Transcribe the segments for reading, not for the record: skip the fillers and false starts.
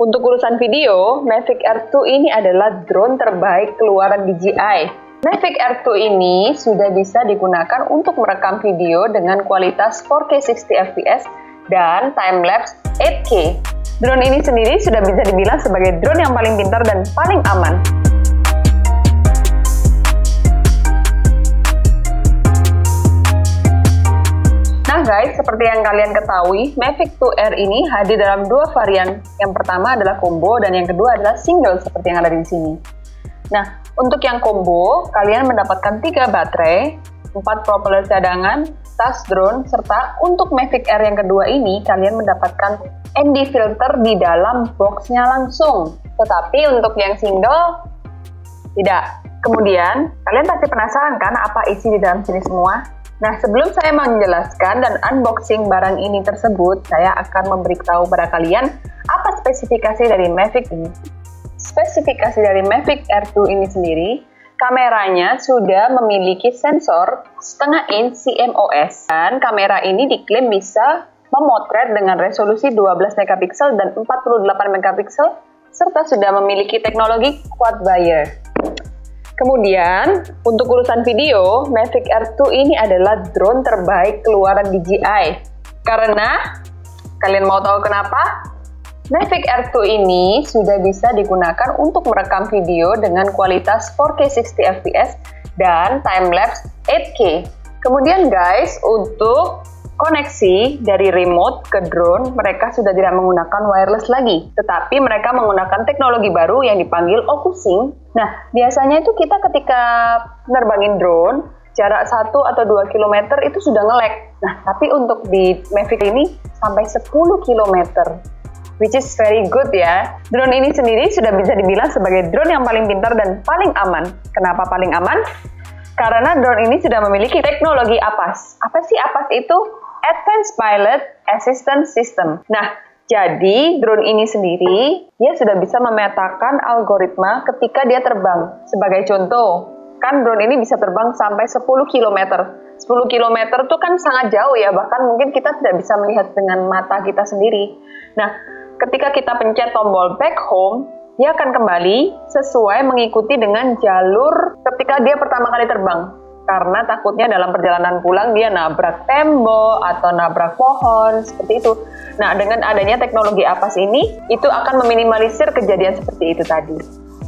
Untuk urusan video, Mavic Air 2 ini adalah drone terbaik keluaran DJI. Mavic Air 2 ini sudah bisa digunakan untuk merekam video dengan kualitas 4K 60 fps dan time-lapse 8K. Drone ini sendiri sudah bisa dibilang sebagai drone yang paling pintar dan paling aman. Nah guys, seperti yang kalian ketahui, Mavic 2 Air ini hadir dalam dua varian. Yang pertama adalah combo dan yang kedua adalah single seperti yang ada di sini. Nah, untuk yang combo, kalian mendapatkan 3 baterai, 4 propeller cadangan, tas drone, serta untuk Mavic Air yang kedua ini, kalian mendapatkan ND filter di dalam boxnya langsung. Tetapi untuk yang single, tidak. Kemudian, kalian pasti penasaran kan apa isi di dalam sini semua? Nah, sebelum saya menjelaskan dan unboxing barang ini tersebut, saya akan memberitahu pada kalian apa spesifikasi dari Mavic ini. Spesifikasi dari Mavic Air 2 ini sendiri, kameranya sudah memiliki sensor setengah inch CMOS, dan kamera ini diklaim bisa memotret dengan resolusi 12 megapiksel dan 48 megapiksel, serta sudah memiliki teknologi quad wire. Kemudian, untuk urusan video, Mavic Air 2 ini adalah drone terbaik keluaran DJI. Karena, kalian mau tahu kenapa? Mavic Air 2 ini sudah bisa digunakan untuk merekam video dengan kualitas 4K 60 fps dan time-lapse 8K. Kemudian guys, untuk koneksi dari remote ke drone, mereka sudah tidak menggunakan wireless lagi, tetapi mereka menggunakan teknologi baru yang dipanggil OcuSync. Nah, biasanya itu kita ketika menerbangin drone, jarak 1 atau 2 km itu sudah nge-lag. Nah, tapi untuk di Mavic ini sampai 10 km, which is very good ya. Drone ini sendiri sudah bisa dibilang sebagai drone yang paling pintar dan paling aman. Kenapa paling aman? Karena drone ini sudah memiliki teknologi APAS. Apa sih APAS itu? Advanced Pilot Assistance System. Nah, jadi drone ini sendiri, dia sudah bisa memetakan algoritma ketika dia terbang. Sebagai contoh, kan drone ini bisa terbang sampai 10 km. 10 km itu kan sangat jauh ya, bahkan mungkin kita tidak bisa melihat dengan mata kita sendiri. Nah, ketika kita pencet tombol back home, dia akan kembali sesuai mengikuti dengan jalur ketika dia pertama kali terbang. Karena takutnya dalam perjalanan pulang dia nabrak tembok atau nabrak pohon, seperti itu. Nah, dengan adanya teknologi APAS ini, itu akan meminimalisir kejadian seperti itu tadi.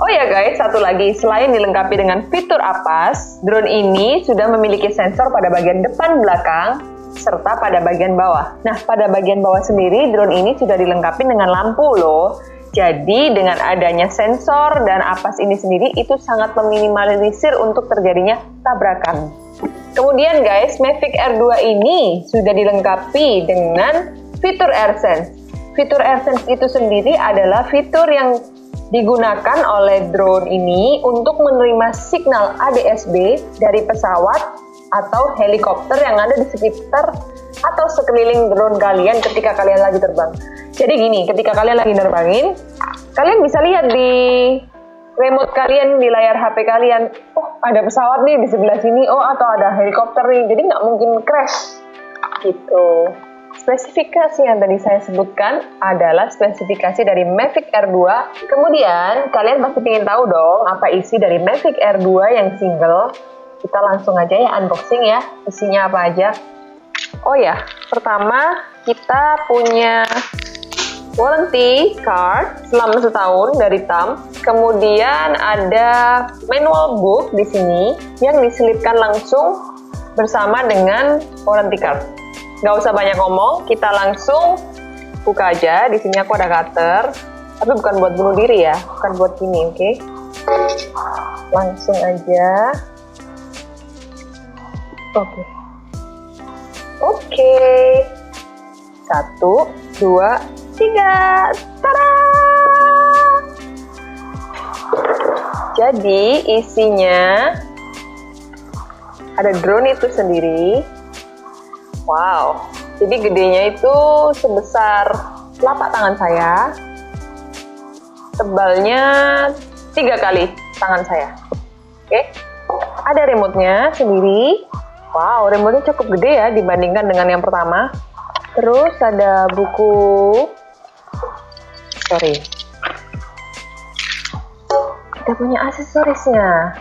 Oh ya guys, satu lagi, selain dilengkapi dengan fitur APAS, drone ini sudah memiliki sensor pada bagian depan belakang, serta pada bagian bawah. Nah, pada bagian bawah sendiri, drone ini sudah dilengkapi dengan lampu loh. Jadi, dengan adanya sensor dan APAS ini sendiri, itu sangat meminimalisir untuk terjadinya tabrakan. Kemudian guys, Mavic Air 2 ini sudah dilengkapi dengan fitur AirSense. Fitur AirSense itu sendiri adalah fitur yang digunakan oleh drone ini untuk menerima signal ADS-B dari pesawat atau helikopter yang ada di sekitar atau sekeliling drone kalian ketika kalian lagi terbang. Jadi gini, ketika kalian lagi nerbangin, kalian bisa lihat di remote kalian, di layar HP kalian, oh ada pesawat nih di sebelah sini, oh atau ada helikopter nih, jadi nggak mungkin crash gitu. Spesifikasi yang tadi saya sebutkan adalah spesifikasi dari Mavic Air 2. Kemudian, kalian pasti ingin tahu dong apa isi dari Mavic Air 2 yang single. Kita langsung aja ya unboxing ya, isinya apa aja. Oh ya, pertama kita punya warranty card selama setahun dari TAM. Kemudian ada manual book di sini yang diselipkan langsung bersama dengan warranty card. Nggak usah banyak ngomong, kita langsung buka aja. Di sini aku ada cutter, tapi bukan buat bunuh diri ya, bukan buat gini, oke? Langsung aja. Oke. 1, 2, 3. Tada! Jadi isinya ada drone itu sendiri. Wow. Jadi gedenya itu sebesar telapak tangan saya. Tebalnya 3 kali tangan saya. Oke. Ada remote-nya sendiri. Wow, remote-nya cukup gede ya dibandingkan dengan yang pertama. Terus ada buku, kita punya aksesorisnya.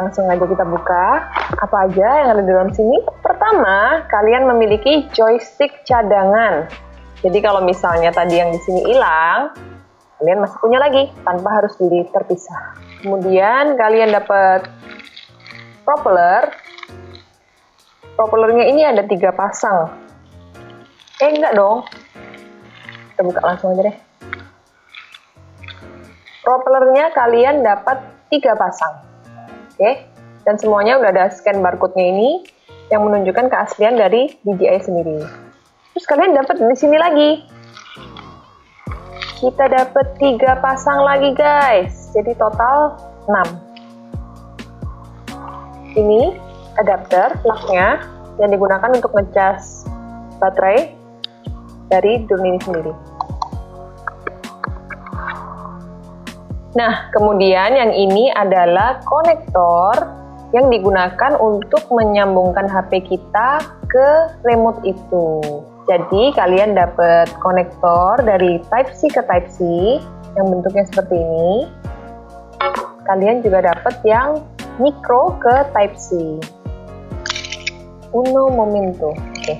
Langsung aja kita buka. Apa aja yang ada di dalam sini? Pertama, kalian memiliki joystick cadangan. Jadi kalau misalnya tadi yang di sini hilang, kalian masih punya lagi tanpa harus beli terpisah. Kemudian kalian dapat propeller. Propellernya ini ada 3 pasang. Enggak dong. Kita buka langsung aja deh. Propellernya kalian dapat 3 pasang. Oke. Dan semuanya udah ada scan barcode-nya ini yang menunjukkan keaslian dari DJI sendiri. Terus kalian dapat di sini lagi. Kita dapat 3 pasang lagi, guys. Jadi total 6. Ini adapter plug-nya yang digunakan untuk ngecas baterai dari drone ini sendiri. Nah, kemudian yang ini adalah konektor yang digunakan untuk menyambungkan HP kita ke remote itu. Jadi kalian dapat konektor dari Type-C ke Type-C yang bentuknya seperti ini. Kalian juga dapat yang micro ke Type-C. Uno momento. Oke.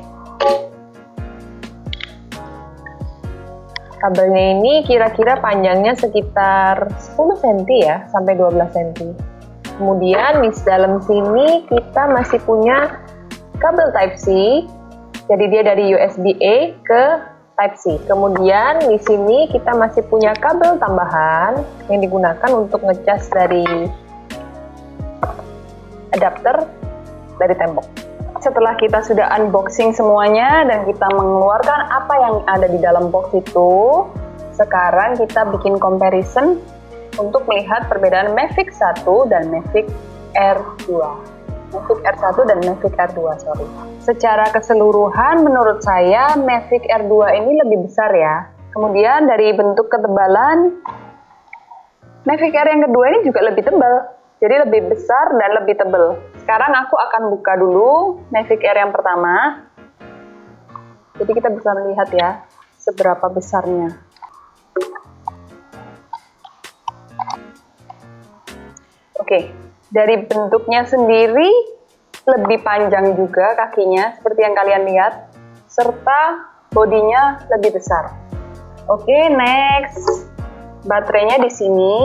Kabelnya ini kira-kira panjangnya sekitar 10 cm ya, sampai 12 cm. Kemudian di dalam sini kita masih punya kabel Type-C. Jadi dia dari USB-A ke Type-C. Kemudian di sini kita masih punya kabel tambahan yang digunakan untuk ngecas dari adapter dari tembok. Setelah kita sudah unboxing semuanya dan kita mengeluarkan apa yang ada di dalam box itu, sekarang kita bikin comparison untuk melihat perbedaan Mavic 1 dan Mavic Air 2. Mavic Air 1 dan Mavic Air 2, sorry. Secara keseluruhan menurut saya Mavic Air 2 ini lebih besar ya. Kemudian dari bentuk ketebalan, Mavic Air yang kedua ini juga lebih tebal. Jadi lebih besar dan lebih tebal. Sekarang aku akan buka dulu Mavic Air yang pertama. Jadi kita bisa melihat ya seberapa besarnya. Oke, dari bentuknya sendiri lebih panjang juga kakinya seperti yang kalian lihat, serta bodinya lebih besar. Oke, next. Baterainya di sini.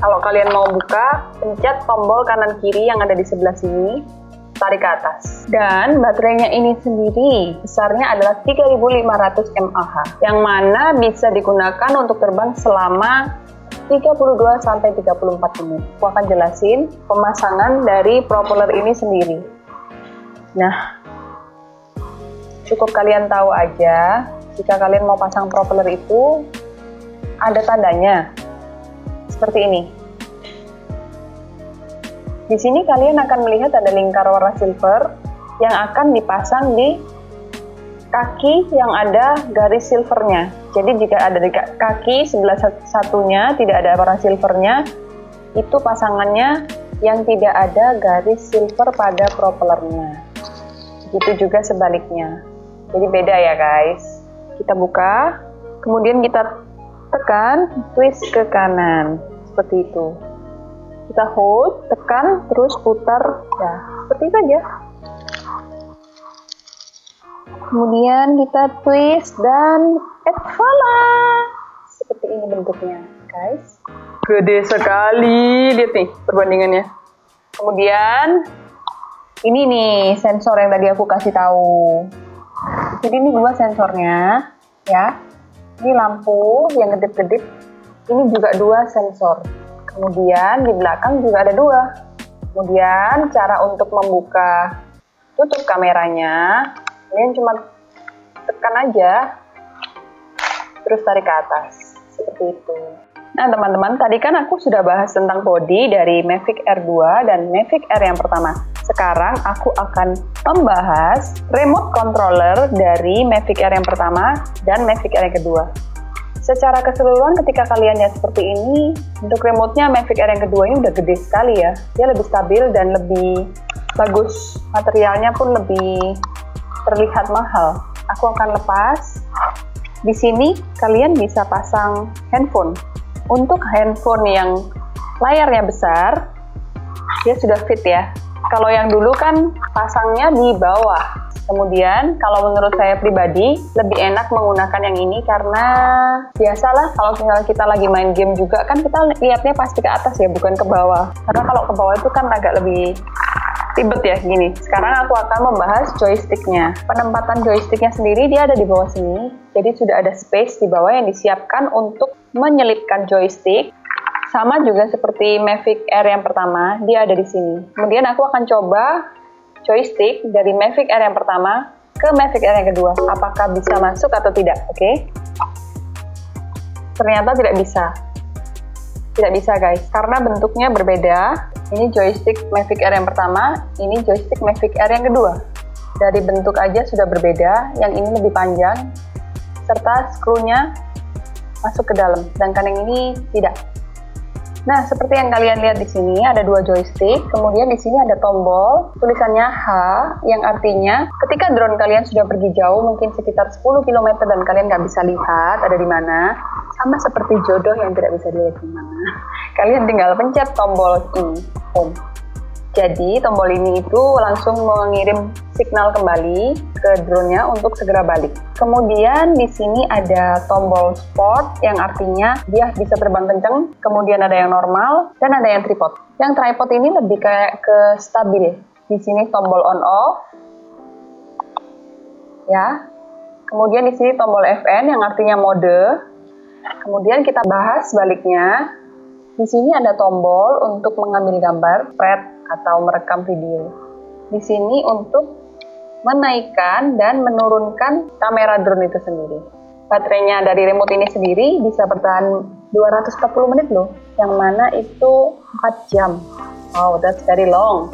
Kalau kalian mau buka, pencet tombol kanan kiri yang ada di sebelah sini, tarik ke atas. Dan baterainya ini sendiri besarnya adalah 3500 mAh, yang mana bisa digunakan untuk terbang selama 32-34 menit. Aku akan jelasin pemasangan dari propeller ini sendiri. Nah, cukup kalian tahu aja, jika kalian mau pasang propeller itu, ada tandanya. Seperti ini. Di sini kalian akan melihat ada lingkar warna silver yang akan dipasang di kaki yang ada garis silvernya. Jadi jika ada di kaki sebelah satunya tidak ada warna silvernya, itu pasangannya yang tidak ada garis silver pada propellernya. Begitu juga sebaliknya. Jadi beda ya guys. Kita buka, kemudian kita tekan, twist ke kanan. Seperti itu. Kita hold, tekan, terus putar. Ya, seperti itu aja. Kemudian kita twist dan voila! Seperti ini bentuknya, guys. Gede sekali. Lihat nih perbandingannya. Kemudian ini nih sensor yang tadi aku kasih tahu. Jadi ini 2 sensornya, ya. Ini lampu yang kedip-kedip. Ini juga 2 sensor. Kemudian di belakang juga ada 2. Kemudian cara untuk membuka tutup kameranya, kalian cuma tekan aja, terus tarik ke atas. Seperti itu. Nah teman-teman, tadi kan aku sudah bahas tentang body dari Mavic Air 2 dan Mavic Air yang pertama. Sekarang aku akan membahas remote controller dari Mavic Air yang pertama dan Mavic Air yang kedua. Secara keseluruhan ketika kalian lihat seperti ini, untuk remote-nya Mavic Air yang kedua ini udah gede sekali ya. Dia lebih stabil dan lebih bagus. Materialnya pun lebih terlihat mahal. Aku akan lepas. Di sini kalian bisa pasang handphone. Untuk handphone yang layarnya besar, dia sudah fit ya. Kalau yang dulu kan pasangnya di bawah. Kemudian kalau menurut saya pribadi lebih enak menggunakan yang ini karena biasalah kalau misalnya kita lagi main game juga kan kita lihatnya pasti ke atas ya, bukan ke bawah. Karena kalau ke bawah itu kan agak lebih ribet ya gini. Sekarang aku akan membahas joysticknya. Penempatan joysticknya sendiri dia ada di bawah sini. Jadi sudah ada space di bawah yang disiapkan untuk menyelipkan joystick. Sama juga seperti Mavic Air yang pertama, dia ada di sini. Kemudian aku akan coba joystick dari Mavic Air yang pertama ke Mavic Air yang kedua. Apakah bisa masuk atau tidak? Oke. Ternyata tidak bisa. Tidak bisa guys, karena bentuknya berbeda. Ini joystick Mavic Air yang pertama, ini joystick Mavic Air yang kedua. Dari bentuk aja sudah berbeda, yang ini lebih panjang, serta skrunya masuk ke dalam, sedangkan yang ini tidak. Nah, seperti yang kalian lihat di sini ada dua joystick, kemudian di sini ada tombol tulisannya H, yang artinya ketika drone kalian sudah pergi jauh, mungkin sekitar 10 km dan kalian nggak bisa lihat ada di mana, sama seperti jodoh yang tidak bisa dilihat di mana. Kalian tinggal pencet tombol ini, home. Jadi tombol ini itu langsung mengirim signal kembali ke drone-nya untuk segera balik. Kemudian di sini ada tombol sport yang artinya dia bisa terbang kenceng. Kemudian ada yang normal dan ada yang tripod. Yang tripod ini lebih kayak ke stabil. Di sini tombol on off. Ya. Kemudian di sini tombol FN yang artinya mode. Kemudian kita bahas sebaliknya. Di sini ada tombol untuk mengambil gambar, spread atau merekam video. Di sini untuk menaikkan dan menurunkan kamera drone itu sendiri. Baterainya dari remote ini sendiri bisa bertahan 240 menit loh, yang mana itu 4 jam. Wow, that's very long.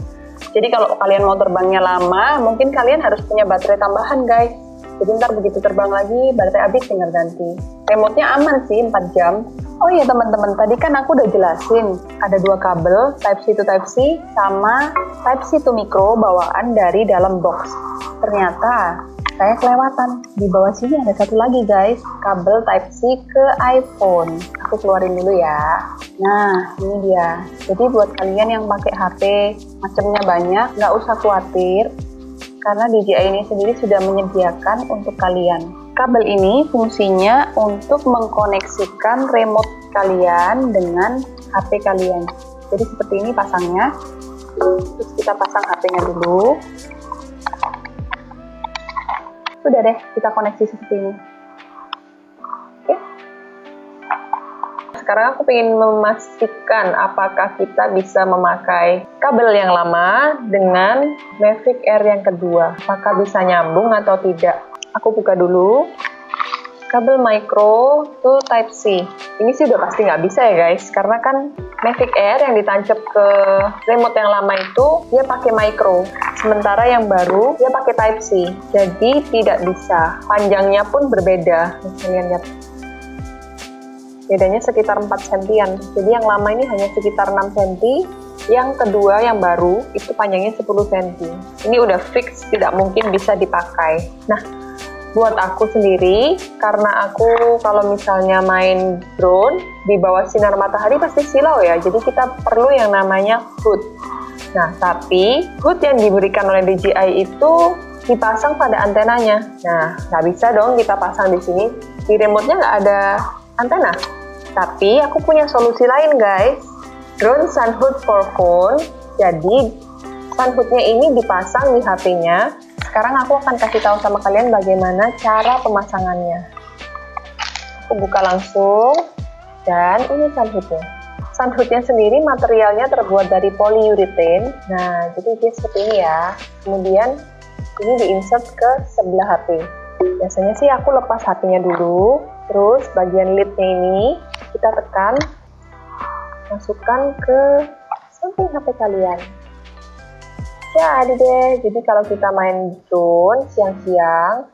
Jadi kalau kalian mau terbangnya lama, mungkin kalian harus punya baterai tambahan guys. Jadi ntar begitu terbang lagi, baterai habis tinggal ganti. Remote-nya aman sih, 4 jam. Oh iya teman-teman, tadi kan aku udah jelasin. Ada dua kabel, Type-C to Type-C, sama Type-C to micro bawaan dari dalam box. Ternyata, saya kelewatan. Di bawah sini ada satu lagi guys, kabel Type-C ke iPhone. Aku keluarin dulu ya. Nah, ini dia. Jadi buat kalian yang pakai HP, macamnya banyak, nggak usah khawatir. Karena DJI ini sendiri sudah menyediakan untuk kalian. Kabel ini fungsinya untuk mengkoneksikan remote kalian dengan HP kalian. Jadi seperti ini pasangnya. Terus kita pasang HP-nya dulu. Sudah deh, kita koneksi seperti ini. Oke. Sekarang aku ingin memastikan apakah kita bisa memakai kabel yang lama dengan Mavic Air yang kedua. Apakah bisa nyambung atau tidak? Aku buka dulu. Kabel micro to Type-C. Ini sih udah pasti nggak bisa ya guys, karena kan Mavic Air yang ditancap ke remote yang lama itu dia pakai micro, sementara yang baru dia pakai Type-C. Jadi tidak bisa. Panjangnya pun berbeda. Kalian lihat. Bedanya sekitar 4 cm. Jadi yang lama ini hanya sekitar 6 cm. Yang kedua yang baru itu panjangnya 10 cm. Ini udah fix, tidak mungkin bisa dipakai. Nah, buat aku sendiri, karena aku kalau misalnya main drone di bawah sinar matahari pasti silau ya, jadi kita perlu yang namanya hood. Nah, tapi hood yang diberikan oleh DJI itu dipasang pada antenanya. Nah, nggak bisa dong kita pasang di sini. Di remote-nya nggak ada antena. Tapi aku punya solusi lain guys, drone sun hood for phone. Jadi sun hood-nya ini dipasang di HP-nya. Sekarang aku akan kasih tahu sama kalian bagaimana cara pemasangannya. Aku buka langsung, dan ini sunhoodnya. Sunhoodnya sendiri materialnya terbuat dari polyurethane. Nah, jadi dia seperti ini ya. Kemudian ini diinsert ke sebelah HP. Biasanya sih aku lepas HP-nya dulu, terus bagian lid-nya ini kita tekan, masukkan ke samping HP kalian. Jadi deh, jadi kalau kita main drone siang-siang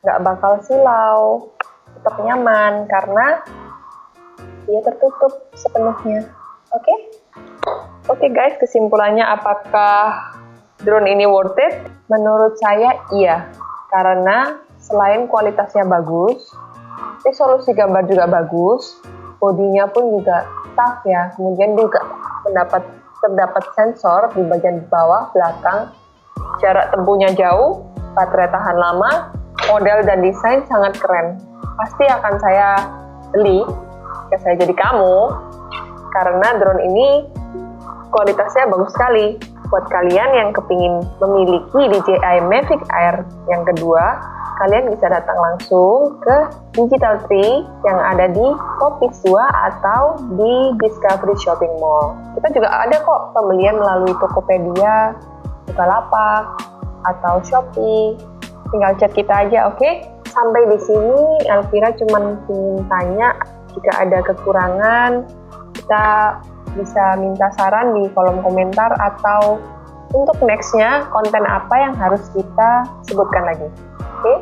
nggak bakal silau, tetap nyaman karena dia tertutup sepenuhnya. Oke guys, kesimpulannya apakah drone ini worth it? Menurut saya iya, karena selain kualitasnya bagus, resolusi gambar juga bagus, bodinya pun juga tough ya. Kemudian juga terdapat sensor di bagian bawah belakang. Jarak tempuhnya jauh, baterai tahan lama, model dan desain sangat keren. Pasti akan saya beli jika saya jadi kamu, karena drone ini kualitasnya bagus sekali. Buat kalian yang kepingin memiliki DJI Mavic Air yang kedua, kalian bisa datang langsung ke Digital Tree yang ada di Popis 2 atau di Discovery Shopping Mall. Kita juga ada kok pembelian melalui Tokopedia, Bukalapak, atau Shopee. Tinggal chat kita aja, oke? Sampai di sini Elvira cuma ingin tanya, jika ada kekurangan, kita bisa minta saran di kolom komentar atau untuk next-nya konten apa yang harus kita sebutkan lagi. Oke?